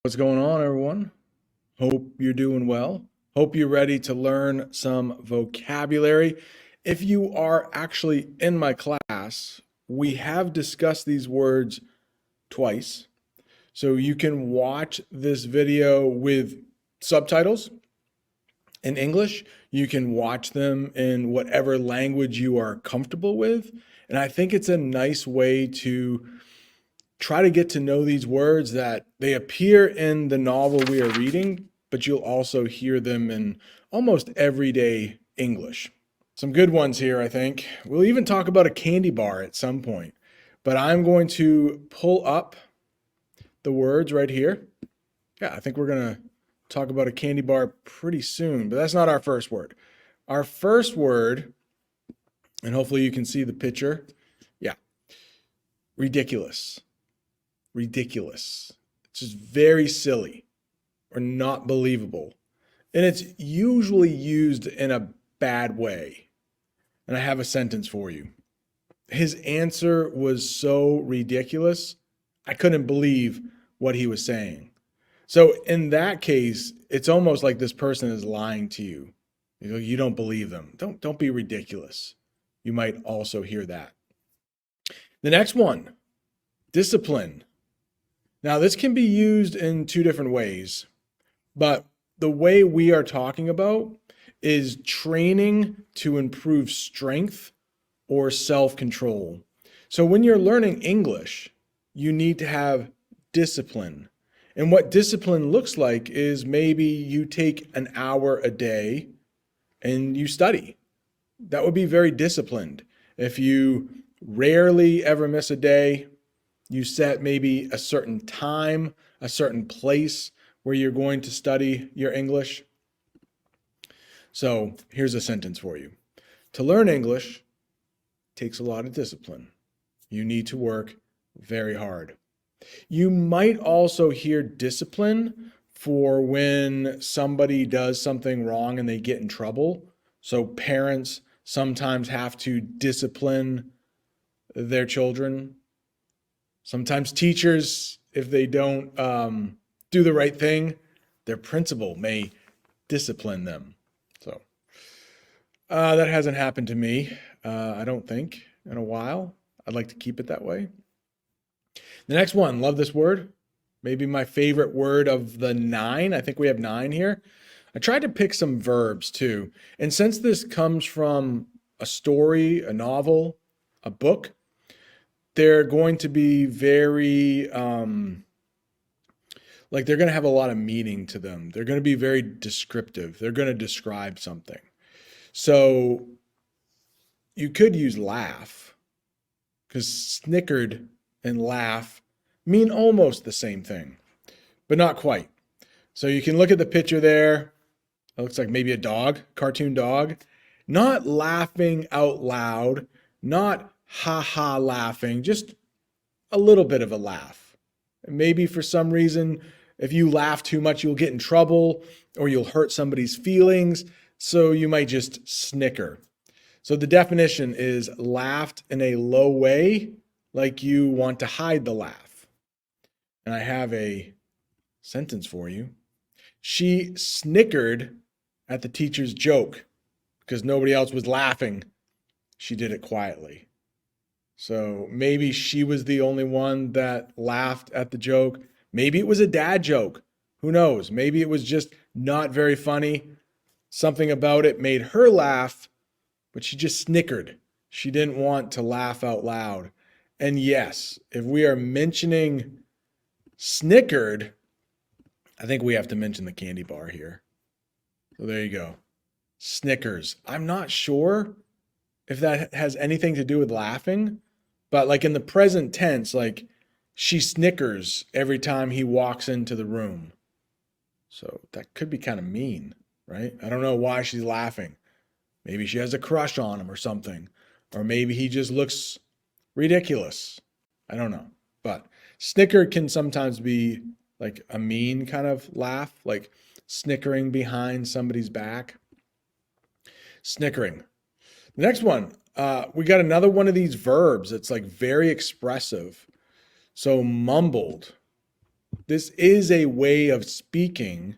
What's going on, everyone? Hope you're doing well. Hope you're ready to learn some vocabulary. If you are actually in my class, we have discussed these words twice. So you can watch this video with subtitles in English. You can watch them in whatever language you are comfortable with. And I think it's a nice way to try to get to know these words that they appear in the novel we are reading, but you'll also hear them in almost everyday English. Some good ones here, I think. We'll even talk about a candy bar at some point, but I'm going to pull up the words right here. Yeah, I think we're going to talk about a candy bar pretty soon, but that's not our first word. Our first word, and hopefully you can see the picture. Yeah, ridiculous. Ridiculous. It's just very silly or not believable. And it's usually used in a bad way. And I have a sentence for you. His answer was so ridiculous, I couldn't believe what he was saying. So in that case, it's almost like this person is lying to you. You don't believe them. Don't be ridiculous. You might also hear that. The next one, discipline. Now, this can be used in two different ways, but the way we are talking about is training to improve strength or self-control. So when you're learning English, you need to have discipline. And what discipline looks like is maybe you take an hour a day and you study. That would be very disciplined. If you rarely ever miss a day, you set maybe a certain time, a certain place where you're going to study your English. So here's a sentence for you. To learn English takes a lot of discipline. You need to work very hard. You might also hear discipline for when somebody does something wrong and they get in trouble. So parents sometimes have to discipline their children. Sometimes teachers, if they don't do the right thing, their principal may discipline them. So that hasn't happened to me, I don't think, in a while. I'd like to keep it that way. The next one, love this word. Maybe my favorite word of the 9. I think we have 9 here. I tried to pick some verbs too. And since this comes from a story, a novel, a book, they're going to be very, like they're going to have a lot of meaning to them. They're going to be very descriptive. They're going to describe something. So you could use laugh, because snickered and laugh mean almost the same thing, but not quite. So you can look at the picture there. It looks like maybe a dog, cartoon dog, not laughing out loud, not ha ha laughing, just a little bit of a laugh. Maybe for some reason, if you laugh too much, you'll get in trouble or you'll hurt somebody's feelings. So you might just snicker. So the definition is laughed in a low way, like you want to hide the laugh. And I have a sentence for you. She snickered at the teacher's joke because nobody else was laughing. She did it quietly. So maybe she was the only one that laughed at the joke. Maybe it was a dad joke. Who knows? Maybe it was just not very funny. Something about it made her laugh, but she just snickered. She didn't want to laugh out loud. And yes, if we are mentioning snickered, I think we have to mention the candy bar here. So there you go. Snickers. I'm not sure if that has anything to do with laughing, but like in the present tense, like she snickers every time he walks into the room. So that could be kind of mean, right? I don't know why she's laughing. Maybe she has a crush on him or something. Or maybe he just looks ridiculous. I don't know. But snicker can sometimes be like a mean kind of laugh, like snickering behind somebody's back. Snickering. The next one, we got another one of these verbs. It's like very expressive. So mumbled. This is a way of speaking,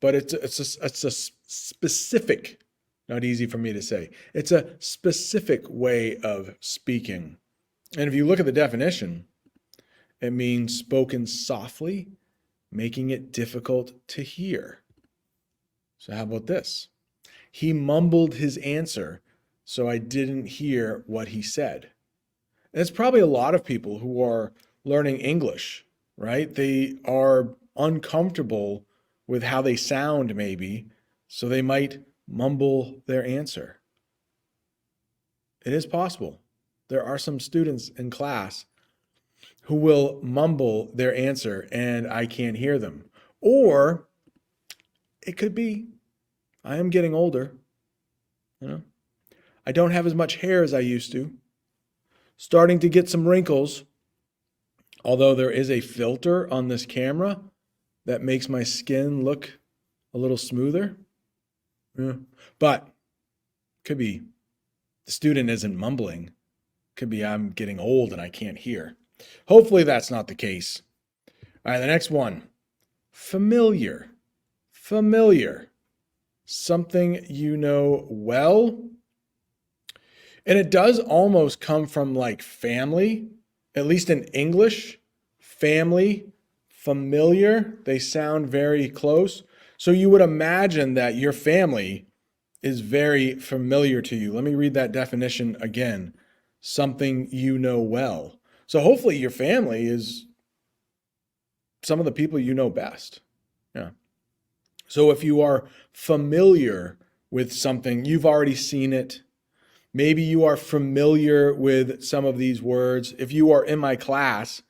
but it's a specific, not easy for me to say. It's a specific way of speaking. And if you look at the definition, it means spoken softly, making it difficult to hear. So how about this? He mumbled his answer, so I didn't hear what he said. And it's probably a lot of people who are learning English, right? They are uncomfortable with how they sound, maybe, so they might mumble their answer. It is possible. There are some students in class who will mumble their answer and I can't hear them. Or it could be I am getting older, you know. I don't have as much hair as I used to. Starting to get some wrinkles. Although there is a filter on this camera that makes my skin look a little smoother. Yeah. But could be the student isn't mumbling. Could be I'm getting old and I can't hear. Hopefully that's not the case. All right, the next one. Familiar. Familiar. Something you know well. And it does almost come from like family, at least in English. Family, familiar, they sound very close. So you would imagine that your family is very familiar to you. Let me read that definition again. Something you know well. So hopefully your family is some of the people you know best. Yeah. So if you are familiar with something, you've already seen it. Maybe you are familiar with some of these words. If you are in my class,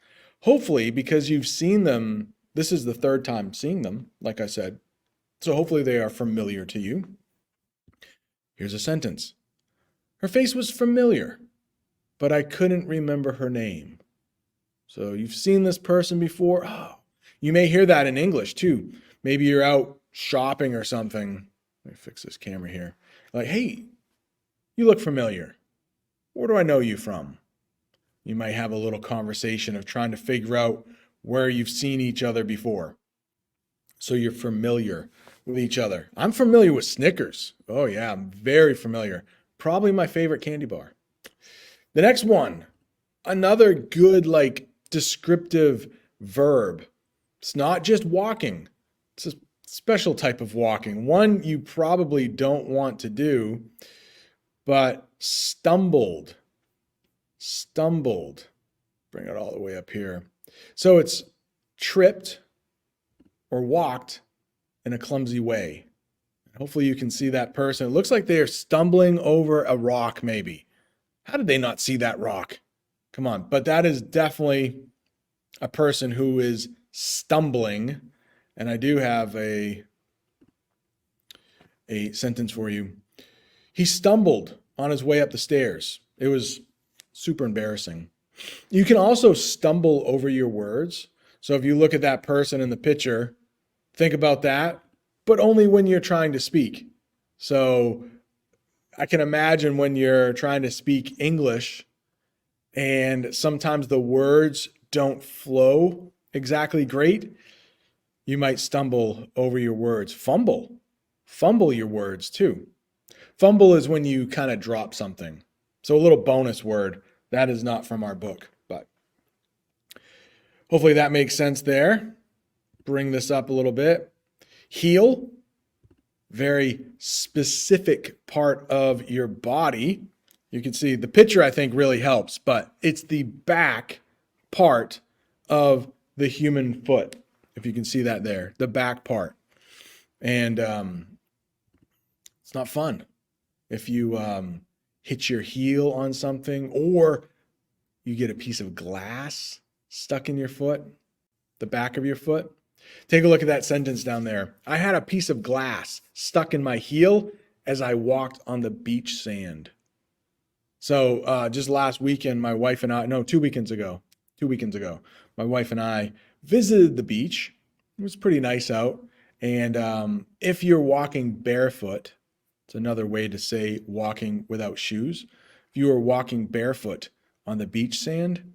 hopefully because you've seen them, this is the third time seeing them, like I said. So hopefully they are familiar to you. Here's a sentence. Her face was familiar, but I couldn't remember her name. So you've seen this person before. Oh, you may hear that in English too. Maybe you're out shopping or something. Let me fix this camera here. Like, hey, you look familiar. Where do I know you from? You might have a little conversation of trying to figure out where you've seen each other before. So you're familiar with each other. I'm familiar with Snickers. Oh yeah, I'm very familiar. Probably my favorite candy bar. The next one, another good like descriptive verb. It's not just walking. It's a special type of walking. One you probably don't want to do, but stumbled. Stumbled. Bring it all the way up here. So it's tripped or walked in a clumsy way. Hopefully you can see that person. It looks like they are stumbling over a rock maybe. How did they not see that rock? Come on. But that is definitely a person who is stumbling. And I do have a sentence for you. He stumbled on his way up the stairs. It was super embarrassing. You can also stumble over your words. So if you look at that person in the picture, think about that, but only when you're trying to speak. So I can imagine when you're trying to speak English and sometimes the words don't flow exactly great, you might stumble over your words. Fumble your words too. Fumble is when you kind of drop something. So a little bonus word. That is not from our book, but hopefully that makes sense there. Bring this up a little bit. Heel, very specific part of your body. You can see the picture, I think, really helps, but it's the back part of the human foot. If you can see that there, the back part. And it's not fun if you hit your heel on something or you get a piece of glass stuck in your foot, the back of your foot. Take a look at that sentence down there. I had a piece of glass stuck in my heel as I walked on the beach sand. So just last weekend, my wife and I, no, 2 weekends ago, my wife and I visited the beach. It was pretty nice out. And if you're walking barefoot, it's another way to say walking without shoes. If you are walking barefoot on the beach sand,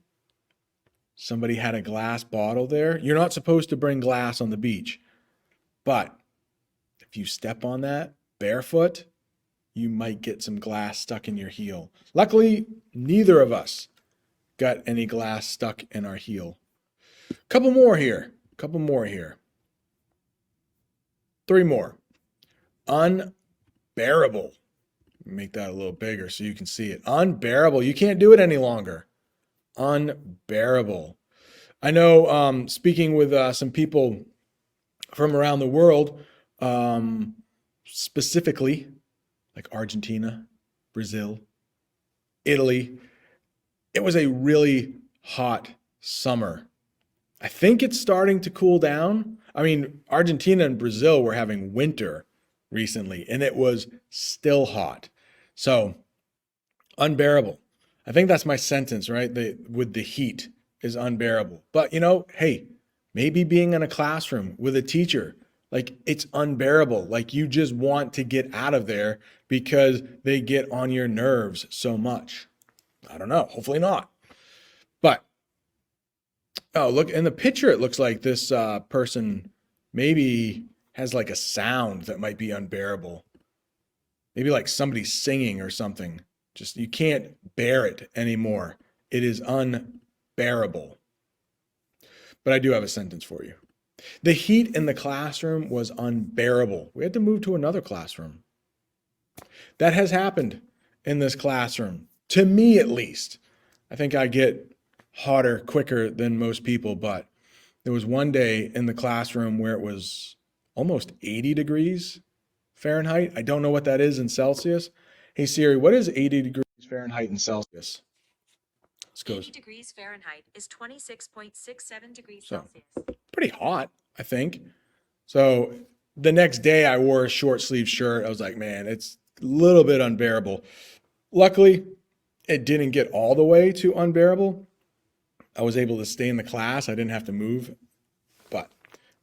Somebody had a glass bottle there. You're not supposed to bring glass on the beach, but if you step on that barefoot, you might get some glass stuck in your heel. Luckily, neither of us got any glass stuck in our heel. Couple more here. Couple more here. 3 more. Unbearable. Make that a little bigger so you can see it. Unbearable. You can't do it any longer. Unbearable. I know, speaking with some people from around the world, specifically like Argentina, Brazil, Italy, it was a really hot summer. I think it's starting to cool down. I mean, Argentina and Brazil were having winter recently, and it was still hot. So, unbearable. I think that's my sentence, right? With the heat is unbearable. But, hey, maybe being in a classroom with a teacher, like it's unbearable. Like you just want to get out of there because they get on your nerves so much. I don't know. Hopefully not. But, oh, look, in the picture, it looks like this person maybe has like a sound that might be unbearable. Maybe like somebody singing or something. Just you can't bear it anymore. It is unbearable. But I do have a sentence for you. The heat in the classroom was unbearable. We had to move to another classroom. That has happened in this classroom, to me at least. I think I get hotter quicker than most people, but there was one day in the classroom where it was almost 80 degrees Fahrenheit. I don't know what that is in Celsius. Hey Siri, what is 80 degrees Fahrenheit in Celsius? Let's go. 80 degrees Fahrenheit is 26.67 degrees So, Celsius. pretty hot, I think. So the next day I wore a short sleeve shirt. I was like, man, it's a little bit unbearable. Luckily, it didn't get all the way to unbearable. I was able to stay in the class. I didn't have to move, but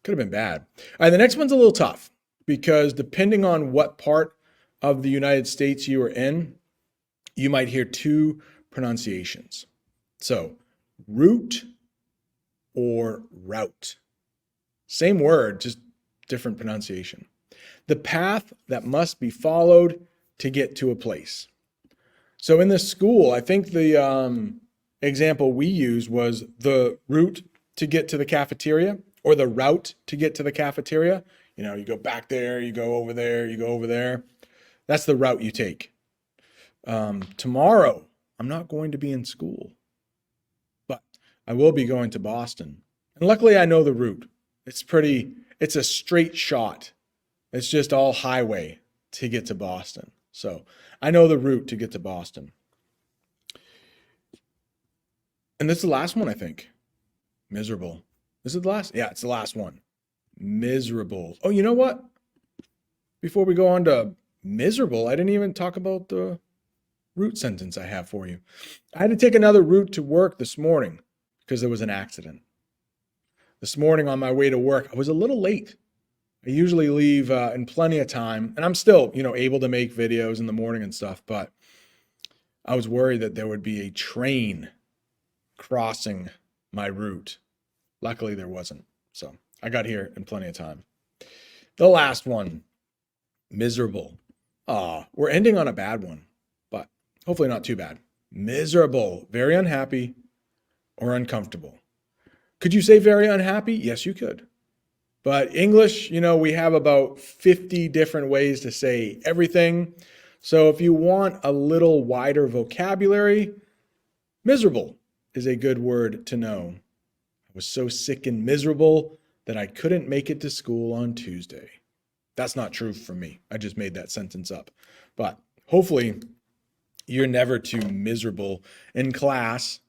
could have been bad. All right, the next one's a little tough because depending on what part of the United States you are in, you might hear 2 pronunciations. So, route or route. Same word, just different pronunciation. The path that must be followed to get to a place. So in this school, I think the example we used was the route to get to the cafeteria or the route to get to the cafeteria. You go back there, you go over there, you go over there. That's the route you take. Tomorrow, I'm not going to be in school, but I will be going to Boston. And luckily I know the route. It's a straight shot. It's just all highway to get to Boston. So I know the route to get to Boston. And this is the last one, I think. Miserable. Is it the last? Yeah, it's the last one. Miserable. Oh, you know what? Before we go on to miserable, I didn't even talk about the route sentence I have for you. I had to take another route to work this morning because there was an accident. This morning on my way to work, I was a little late. I usually leave in plenty of time, and I'm still, able to make videos in the morning and stuff, but I was worried that there would be a train crossing my route. Luckily, there wasn't. So I got here in plenty of time. The last one, miserable. We're ending on a bad one, but hopefully not too bad. Miserable, very unhappy or uncomfortable. Could you say very unhappy? Yes, you could. But English, we have about 50 different ways to say everything. So if you want a little wider vocabulary, miserable is a good word to know. I was so sick and miserable that I couldn't make it to school on Tuesday. That's not true for me. I just made that sentence up. But hopefully you're never too miserable in class